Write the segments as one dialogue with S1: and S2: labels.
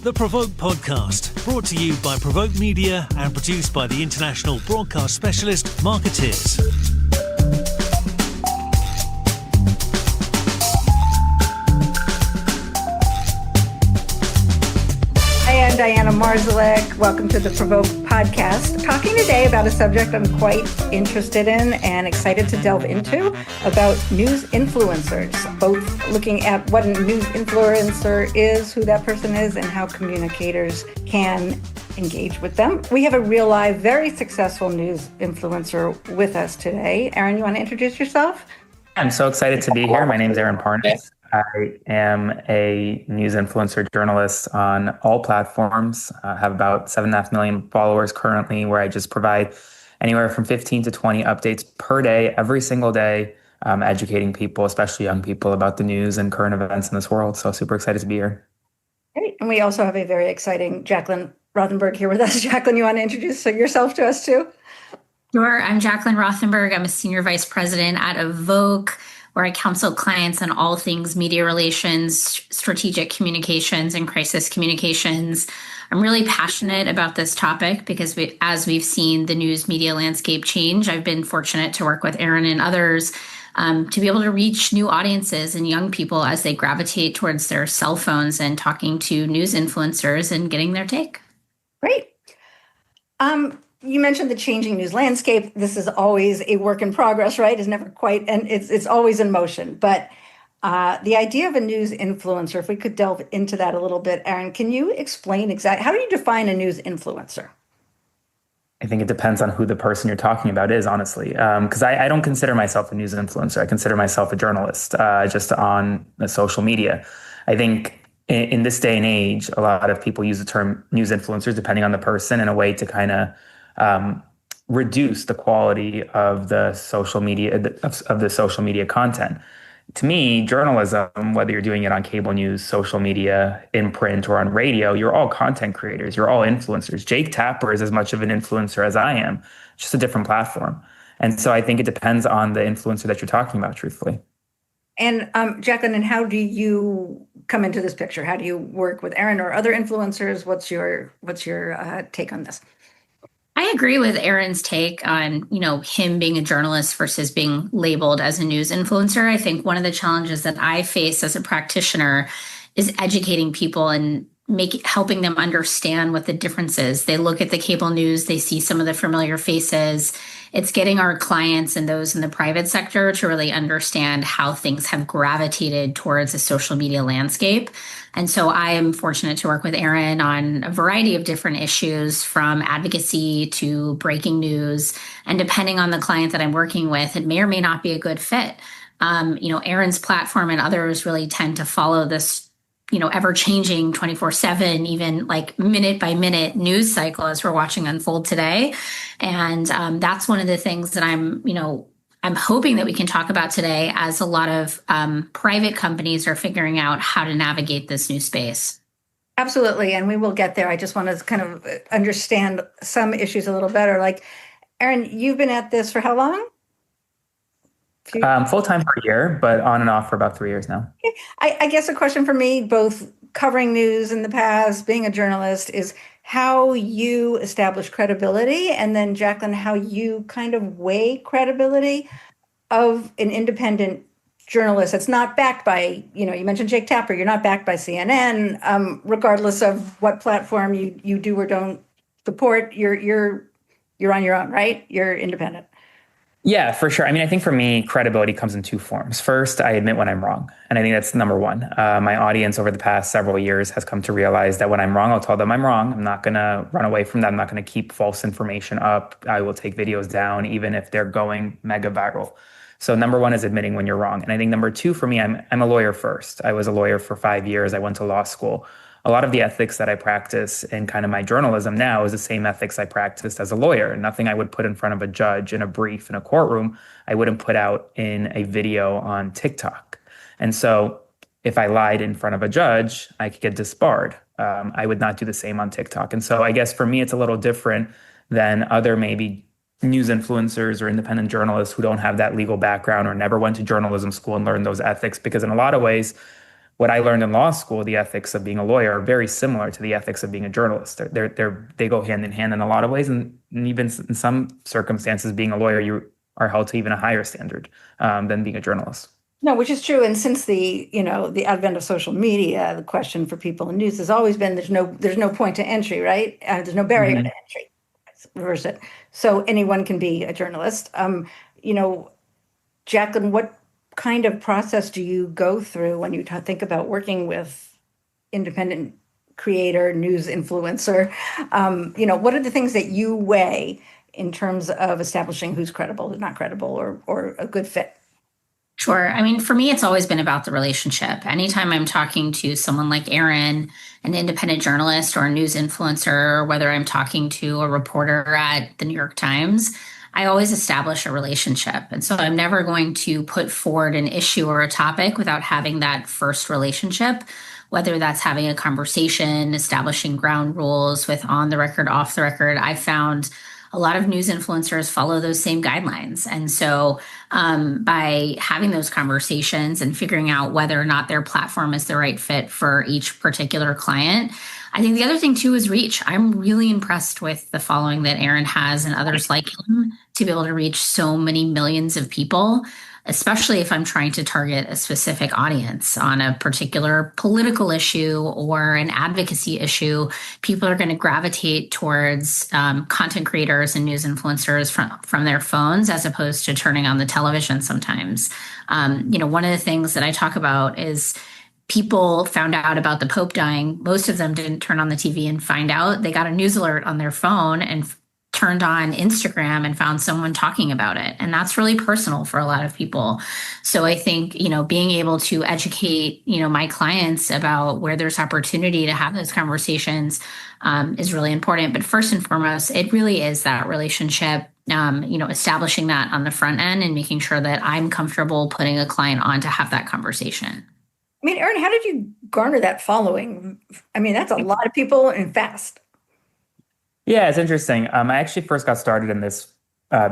S1: The Provoke Podcast, brought to you by Provoke Media and produced by the international broadcast specialist Marketeers.
S2: Hi, I'm Diana Marzalek. Welcome to the Provoke Podcast. Talking today about a subject I'm quite interested in and excited to delve into, about news influencers, both looking at what a news influencer is, who that person is, and how communicators can engage with them. We have a real live, very successful news influencer with us today. Aaron, you want to introduce yourself?
S3: I'm so excited to be here. My name is Aaron Parnas. I am a news influencer journalist on all platforms. I have about 7.5 million followers currently, where I just provide anywhere from 15 to 20 updates per day, every single day, educating people, especially young people, about the news and current events in this world. So super excited to be here.
S2: Great. And we also have a very exciting Jaclyn Rothenberg here with us. Jaclyn, you want to introduce yourself to us too?
S4: Sure. I'm Jaclyn Rothenberg. I'm a senior vice president at Avoq, where I counsel clients on all things media relations, strategic communications, and crisis communications. I'm really passionate about this topic because as we've seen the news media landscape change, I've been fortunate to work with Aaron and others to be able to reach new audiences and young people as they gravitate towards their cell phones and talking to news influencers and getting their take.
S2: Great. You mentioned the changing news landscape. This is always a work in progress, right? It's never quite, and it's always in motion. But the idea of a news influencer, if we could delve into that a little bit, Aaron, can you explain exactly, how do you define a news influencer?
S3: I think it depends on who the person you're talking about is, honestly, because I don't consider myself a news influencer. I consider myself a journalist just on the social media. I think in this day and age, a lot of people use the term news influencers, depending on the person, in a way to kind of reduce the quality of the social media content. To me, journalism, whether you're doing it on cable news, social media, in print, or on radio, you're all content creators. You're all influencers. Jake Tapper is as much of an influencer as I am, just a different platform. And so I think it depends on the influencer that you're talking about, truthfully.
S2: And Jaclyn, and how do you come into this picture? How do you work with Aaron or other influencers? What's your take on this?
S4: I agree with Aaron's take on, him being a journalist versus being labeled as a news influencer. I think one of the challenges that I face as a practitioner is educating people and helping them understand what the difference is. They look at the cable news, they see some of the familiar faces. It's getting our clients and those in the private sector to really understand how things have gravitated towards a social media landscape. And so I am fortunate to work with Aaron on a variety of different issues, from advocacy to breaking news. And depending on the client that I'm working with, it may or may not be a good fit. Aaron's platform and others really tend to follow this ever-changing 24/7, even like minute-by-minute news cycle as we're watching unfold today. And that's one of the things that I'm hoping that we can talk about today, as a lot of private companies are figuring out how to navigate this new space.
S2: Absolutely, and we will get there. I just want to kind of understand some issues a little better. Like, Aaron, you've been at this for how long?
S3: Full-time for a year, but on and off for about 3 years now.
S2: I guess a question for me, both covering news in the past, being a journalist, is how you establish credibility, and then Jaclyn, how you kind of weigh credibility of an independent journalist that's not backed by, you mentioned Jake Tapper, you're not backed by CNN, regardless of what platform you do or don't support, you're on your own, right? You're independent.
S3: Yeah, for sure. I mean, I think for me, credibility comes in two forms. First, I admit when I'm wrong. And I think that's number one. My audience over the past several years has come to realize that when I'm wrong, I'll tell them I'm wrong. I'm not going to run away from that. I'm not going to keep false information up. I will take videos down, even if they're going mega viral. So number one is admitting when you're wrong. And I think number two for me, I'm a lawyer first. I was a lawyer for 5 years. I went to law school. A lot of the ethics that I practice in kind of my journalism now is the same ethics I practiced as a lawyer. Nothing I would put in front of a judge in a brief in a courtroom, I wouldn't put out in a video on TikTok. And so if I lied in front of a judge, I could get disbarred. I would not do the same on TikTok. And so I guess for me, it's a little different than other maybe news influencers or independent journalists who don't have that legal background or never went to journalism school and learned those ethics, because in a lot of ways, what I learned in law school, the ethics of being a lawyer are very similar to the ethics of being a journalist. They go hand in hand in a lot of ways. And even in some circumstances, being a lawyer, you are held to even a higher standard than being a journalist.
S2: No, which is true. And since the advent of social media, the question for people in news has always been there's no point to entry, right? There's no barrier to entry. Reverse it. So anyone can be a journalist. Jaclyn, what kind of process do you go through when you think about working with independent creator, news influencer? What are the things that you weigh in terms of establishing who's credible, who's not credible, or a good fit?
S4: Sure. I mean, for me, it's always been about the relationship. Anytime I'm talking to someone like Aaron, an independent journalist or a news influencer, or whether I'm talking to a reporter at the New York Times, I always establish a relationship. And so I'm never going to put forward an issue or a topic without having that first relationship, whether that's having a conversation, establishing ground rules with on the record, off the record. I found a lot of news influencers follow those same guidelines. And so by having those conversations and figuring out whether or not their platform is the right fit for each particular client, I think the other thing too is reach. I'm really impressed with the following that Aaron has and others like him to be able to reach so many millions of people, especially if I'm trying to target a specific audience on a particular political issue or an advocacy issue. People are going to gravitate towards content creators and news influencers from their phones as opposed to turning on the television sometimes. One of the things that I talk about is people found out about the Pope dying. Most of them didn't turn on the TV and find out. They got a news alert on their phone and turned on Instagram and found someone talking about it. And that's really personal for a lot of people. So I think, being able to educate, my clients about where there's opportunity to have those conversations is really important. But first and foremost, it really is that relationship, establishing that on the front end and making sure that I'm comfortable putting a client on to have that conversation.
S2: I mean, Aaron, how did you garner that following? I mean, that's a lot of people and fast.
S3: Yeah, it's interesting. I actually first got started in this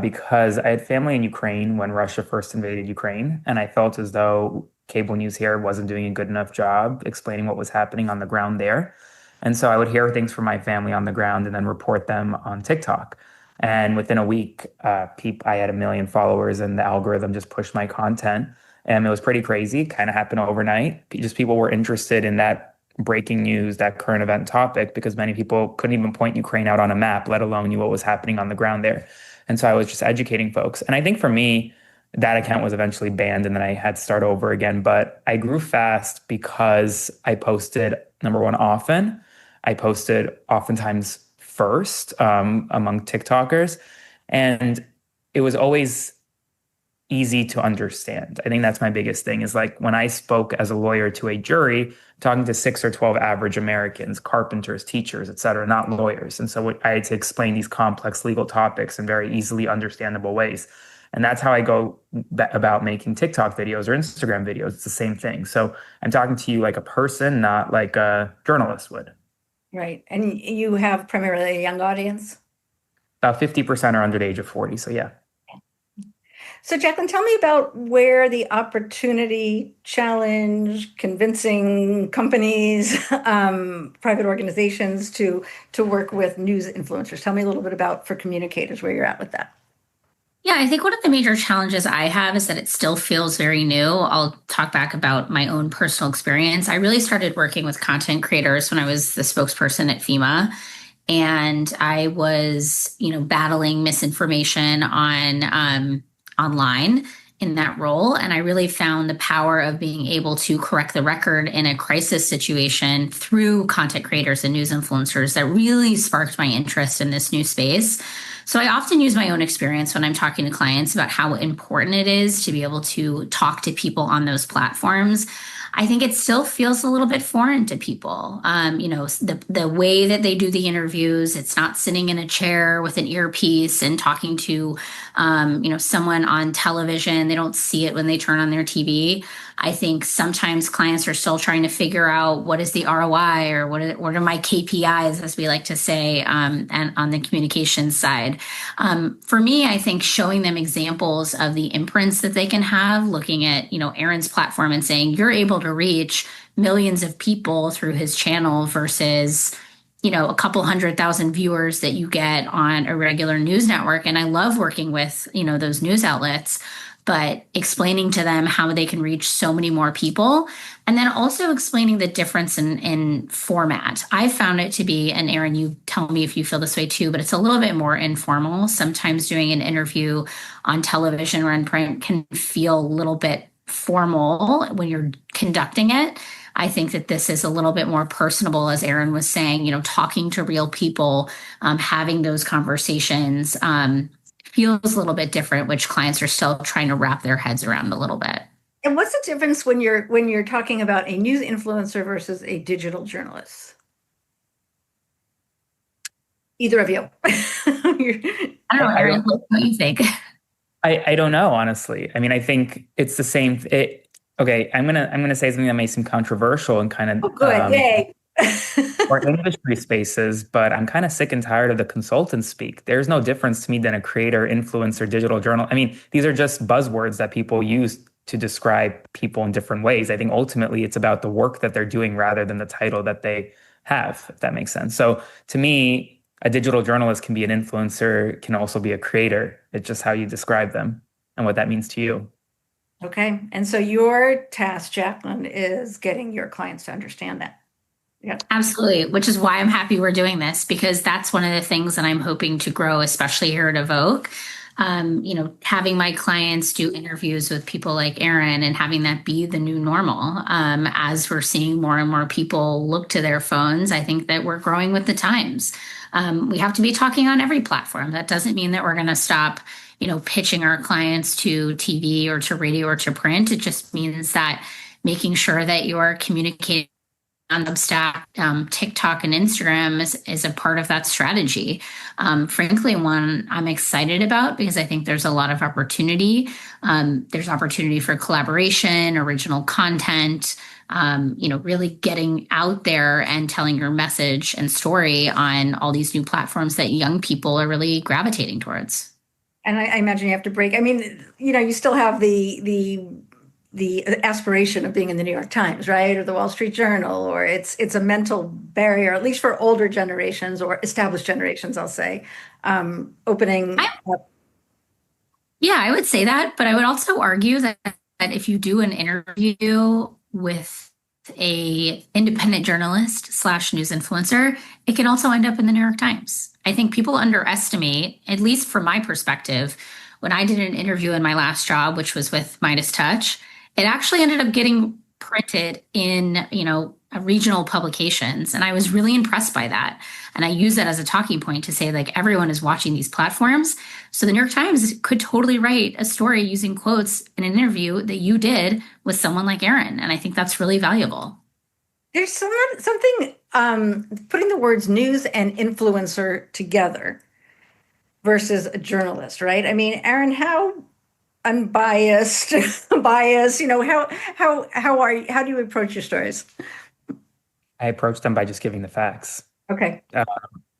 S3: because I had family in Ukraine when Russia first invaded Ukraine, and I felt as though cable news here wasn't doing a good enough job explaining what was happening on the ground there. And so I would hear things from my family on the ground and then report them on TikTok. And within a week, I had 1 million followers, and the algorithm just pushed my content. And it was pretty crazy, kind of happened overnight. Just people were interested in that breaking news, that current event topic, because many people couldn't even point Ukraine out on a map, let alone knew what was happening on the ground there. And so I was just educating folks. And I think for me, that account was eventually banned and then I had to start over again. But I grew fast because I posted, number one, often. I posted oftentimes first among TikTokers. And it was always easy to understand. I think that's my biggest thing is like when I spoke as a lawyer to a jury, talking to 6 or 12 average Americans, carpenters, teachers, et cetera, not lawyers. And so I had to explain these complex legal topics in very easily understandable ways. And that's how I go about making TikTok videos or Instagram videos. It's the same thing. So I'm talking to you like a person, not like a journalist would.
S2: Right. And you have primarily a young audience?
S3: About 50% are under the age of 40. So yeah.
S2: So Jaclyn, tell me about where the opportunity, challenge, convincing companies, private organizations to work with news influencers. Tell me a little bit about for communicators, where you're at with that.
S4: Yeah, I think one of the major challenges I have is that it still feels very new. I'll talk back about my own personal experience. I really started working with content creators when I was the spokesperson at FEMA. And I was, battling misinformation on online in that role. And I really found the power of being able to correct the record in a crisis situation through content creators and news influencers that really sparked my interest in this new space. So I often use my own experience when I'm talking to clients about how important it is to be able to talk to people on those platforms. I think it still feels a little bit foreign to people. The way that they do the interviews, it's not sitting in a chair with an earpiece and talking to, someone on television. They don't see it when they turn on their TV. I think sometimes clients are still trying to figure out what is the ROI or what are my KPIs, as we like to say, and on the communications side. For me, I think showing them examples of the imprints that they can have, looking at, Aaron's platform and saying, you're able to reach millions of people through his channel versus, a couple 100,000 viewers that you get on a regular news network. And I love working with, those news outlets, but explaining to them how they can reach so many more people. And then also explaining the difference in format. I found it to be, and Aaron, you tell me if you feel this way too, but it's a little bit more informal. Sometimes doing an interview on television or in print can feel a little bit formal when you're conducting it. I think that this is a little bit more personable, as Aaron was saying, talking to real people, having those conversations feels a little bit different, which clients are still trying to wrap their heads around a little bit.
S2: And what's the difference when you're talking about a news influencer versus a digital journalist? Either of you.
S4: I don't know, Aaron, what do you think?
S3: I don't know, honestly. I mean, I think it's the same. Okay, I'm gonna say something that may seem controversial and kind of
S2: yay.
S3: or industry spaces, but I'm kind of sick and tired of the consultant speak. There's no difference to me than a creator, influencer, digital journal. I mean, these are just buzzwords that people use to describe people in different ways. I think ultimately it's about the work that they're doing rather than the title that they have, if that makes sense. So to me, a digital journalist can be an influencer, can also be a creator. It's just how you describe them and what that means to you.
S2: Okay. And so your task, Jaclyn, is getting your clients to understand that. Yeah.
S4: Absolutely, which is why I'm happy we're doing this, because that's one of the things that I'm hoping to grow, especially here at Avoq. Having my clients do interviews with people like Aaron and having that be the new normal. As we're seeing more and more people look to their phones, I think that we're growing with the times. We have to be talking on every platform. That doesn't mean that we're going to stop pitching our clients to TV or to radio or to print. It just means that making sure that you're communicating on Substack, TikTok, and Instagram is a part of that strategy. Frankly, one I'm excited about because I think there's a lot of opportunity. There's opportunity for collaboration, original content, really getting out there and telling your message and story on all these new platforms that young people are really gravitating towards.
S2: And I imagine you have to break. I mean, you still have the aspiration of being in the New York Times, right? Or the Wall Street Journal, or it's a mental barrier, at least for older generations or established generations, I'll say, opening up.
S4: Yeah, I would say that, but I would also argue that if you do an interview with a independent journalist / news influencer, it can also end up in the New York Times. I think people underestimate, at least from my perspective, when I did an interview in my last job, which was with Midas Touch, it actually ended up getting printed in, regional publications. And I was really impressed by that. And I use that as a talking point to say, like, everyone is watching these platforms. So the New York Times could totally write a story using quotes in an interview that you did with someone like Aaron. And I think that's really valuable.
S2: There's something putting the words news and influencer together versus a journalist, right? I mean, Aaron, how unbiased, biased, how do you approach your stories?
S3: I approach them by just giving the facts.
S2: Okay.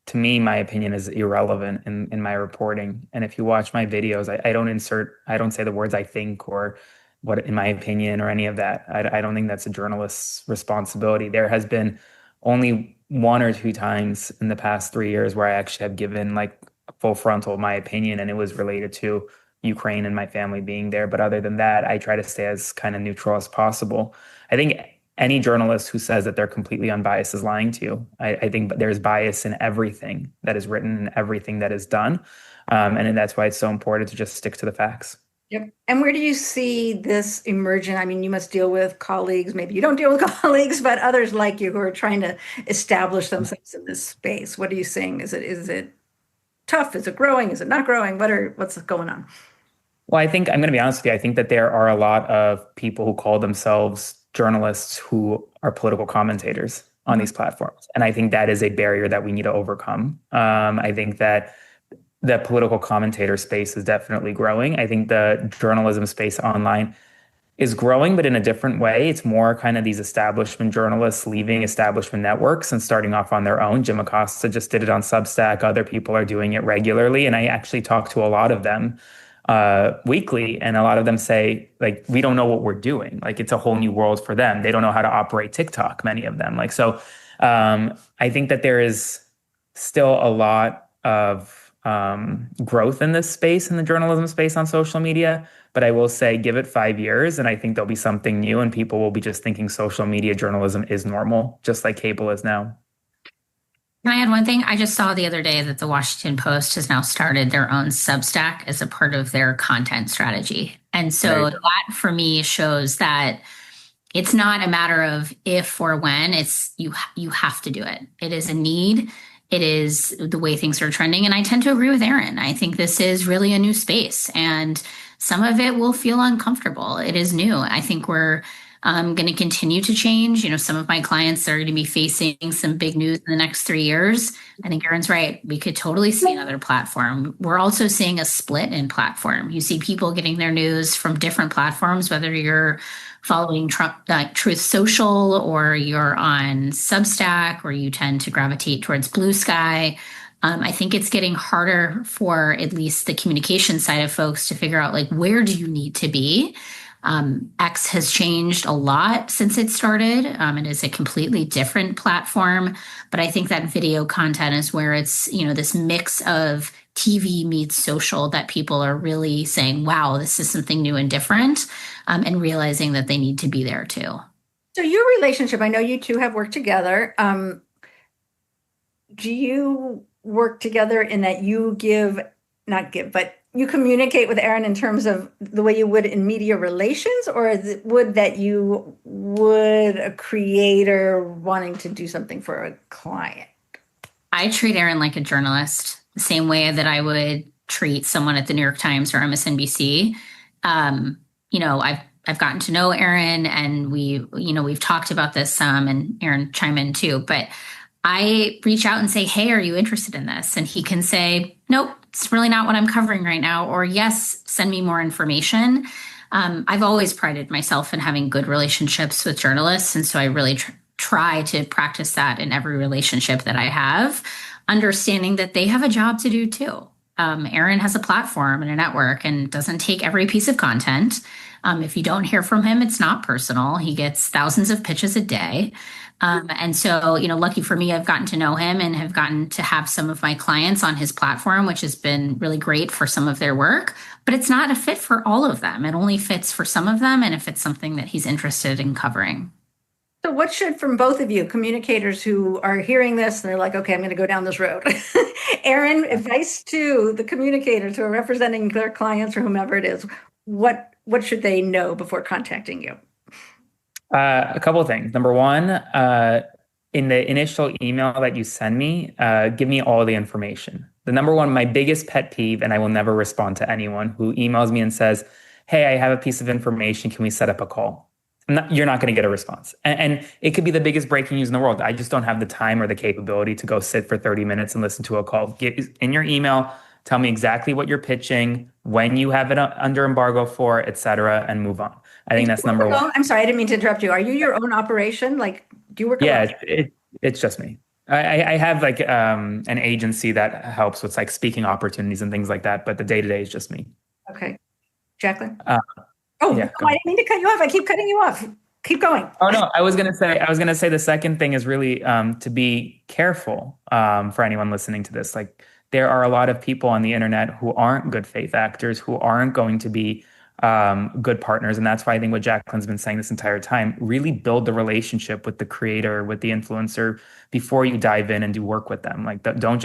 S3: To me, my opinion is irrelevant in my reporting. And if you watch my videos, I don't say the words I think or what, in my opinion, or any of that. I don't think that's a journalist's responsibility. There has been only 1 or 2 times in the past 3 years where I actually have given like a full frontal my opinion, and it was related to Ukraine and my family being there. But other than that, I try to stay as kind of neutral as possible. I think any journalist who says that they're completely unbiased is lying to you. I think there's bias in everything that is written and everything that is done. And that's why it's so important to just stick to the facts.
S2: Yep. And where do you see this emerging? I mean, you must deal with colleagues, maybe you don't deal with colleagues, but others like you who are trying to establish themselves in this space. What are you seeing? Is it tough? Is it growing? Is it not growing? What's going on?
S3: Well, I think I'm going to be honest with you. I think that there are a lot of people who call themselves journalists who are political commentators on these platforms. And I think that is a barrier that we need to overcome. I think that the political commentator space is definitely growing. I think the journalism space online is growing, but in a different way. It's more kind of these establishment journalists leaving establishment networks and starting off on their own. Jim Acosta just did it on Substack. Other people are doing it regularly. And I actually talk to a lot of them weekly, and a lot of them say like we don't know what we're doing. Like it's a whole new world for them. They don't know how to operate TikTok. Many of them, like so. I think that there is still a lot of growth in this space, in the journalism space on social media. But I will say, give it 5 years, and I think there'll be something new, and people will be just thinking social media journalism is normal, just like cable is now.
S4: Can I add one thing? I just saw the other day that the Washington Post has now started their own Substack as a part of their content strategy. And so that for me shows that it's not a matter of if or when, it's you have to do it. It is a need. It is the way things are trending. And I tend to agree with Aaron. I think this is really a new space and some of it will feel uncomfortable. It is new. I think we're going to continue to change. Some of my clients are going to be facing some big news in the next 3 years. I think Aaron's right. We could totally see another platform. We're also seeing a split in platform. You see people getting their news from different platforms, whether you're following Truth Social or you're on Substack, or you tend to gravitate towards Blue Sky. I think it's getting harder for at least the communication side of folks to figure out like, where do you need to be? X has changed a lot since it started. It is a completely different platform, but I think that video content is where it's, this mix of TV meets social that people are really saying, wow, this is something new and different, and realizing that they need to be there too.
S2: So your relationship, I know you two have worked together. Do you work together in that you but you communicate with Aaron in terms of the way you would in media relations, or would a creator wanting to do something for a client?
S4: I treat Aaron like a journalist, the same way that I would treat someone at the New York Times or MSNBC. I've gotten to know Aaron, and we've talked about this some, and Aaron chime in too, but I reach out and say, hey, are you interested in this? And he can say, nope, it's really not what I'm covering right now. Or yes, send me more information. I've always prided myself in having good relationships with journalists. And so I really try to practice that in every relationship that I have, understanding that they have a job to do too. Aaron has a platform and a network and doesn't take every piece of content. If you don't hear from him, it's not personal. He gets thousands of pitches a day. And so, lucky for me, I've gotten to know him and have gotten to have some of my clients on his platform, which has been really great for some of their work, but it's not a fit for all of them. It only fits for some of them, and if it's something that he's interested in covering.
S2: So what should, from both of you, communicators who are hearing this and they're like, okay, I'm going to go down this road. Aaron, advice to the communicators who are representing their clients or whomever it is, what should they know before contacting you?
S3: A couple of things. Number one, in the initial email that you send me, give me all the information. The number one, my biggest pet peeve, and I will never respond to anyone who emails me and says, hey, I have a piece of information. Can we set up a call? You're not going to get a response. And it could be the biggest breaking news in the world. I just don't have the time or the capability to go sit for 30 minutes and listen to a call. In your email, tell me exactly what you're pitching, when you have it under embargo for, et cetera, and move on. I think that's number one.
S2: I'm sorry, I didn't mean to interrupt you. Are you your own operation? Like, do you work?
S3: Yeah, it's just me. I have like an agency that helps with like speaking opportunities and things like that, but the day-to-day is just me.
S2: Okay. Jaclyn?
S3: Yeah,
S2: I didn't mean to cut you off. I keep cutting you off. Keep going.
S3: Oh no, I was gonna say the second thing is really to be careful for anyone listening to this. Like there are a lot of people on the internet who aren't good faith actors, who aren't going to be good partners. And that's why I think what Jaclyn's been saying this entire time, really build the relationship with the creator, with the influencer before you dive in and do work with them. Like don't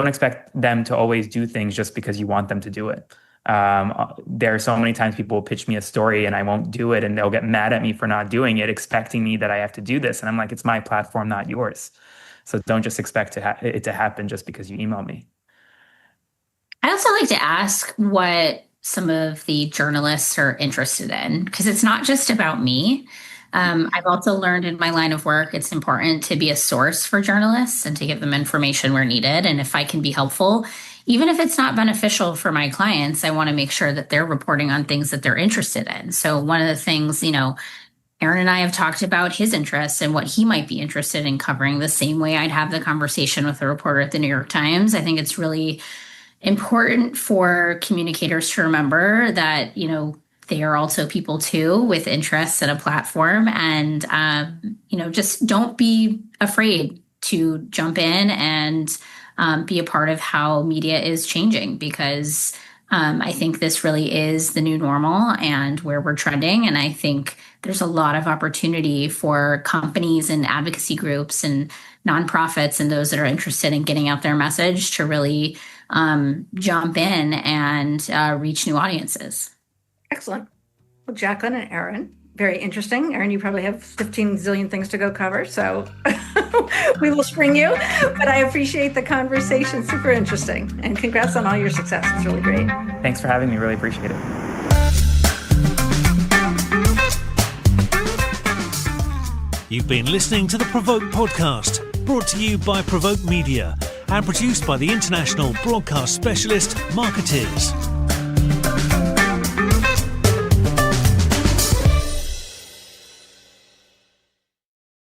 S3: expect them to always do things just because you want them to do it. There are so many times people will pitch me a story and I won't do it, and they'll get mad at me for not doing it, expecting me that I have to do this. And I'm like, it's my platform, not yours. So don't just expect it to happen just because you email me.
S4: I also like to ask what some of the journalists are interested in, because it's not just about me. I've also learned in my line of work, it's important to be a source for journalists and to give them information where needed. And if I can be helpful, even if it's not beneficial for my clients, I want to make sure that they're reporting on things that they're interested in. So one of the things, Aaron and I have talked about his interests and what he might be interested in covering, the same way I'd have the conversation with a reporter at the New York Times. I think it's really important for communicators to remember that, they are also people too with interests and a platform. And, just don't be afraid to jump in and be a part of how media is changing, because I think this really is the new normal and where we're trending. And I think there's a lot of opportunity for companies and advocacy groups and nonprofits and those that are interested in getting out their message to really jump in and reach new audiences.
S2: Excellent. Well, Jaclyn and Aaron, very interesting. Aaron, you probably have 15 zillion things to go cover, so we will spring you. But I appreciate the conversation. Super interesting. And congrats on all your success. It's really great.
S3: Thanks for having me. Really appreciate it.
S1: You've been listening to the Provoke podcast, brought to you by Provoke Media and produced by the international broadcast specialist Marketeers.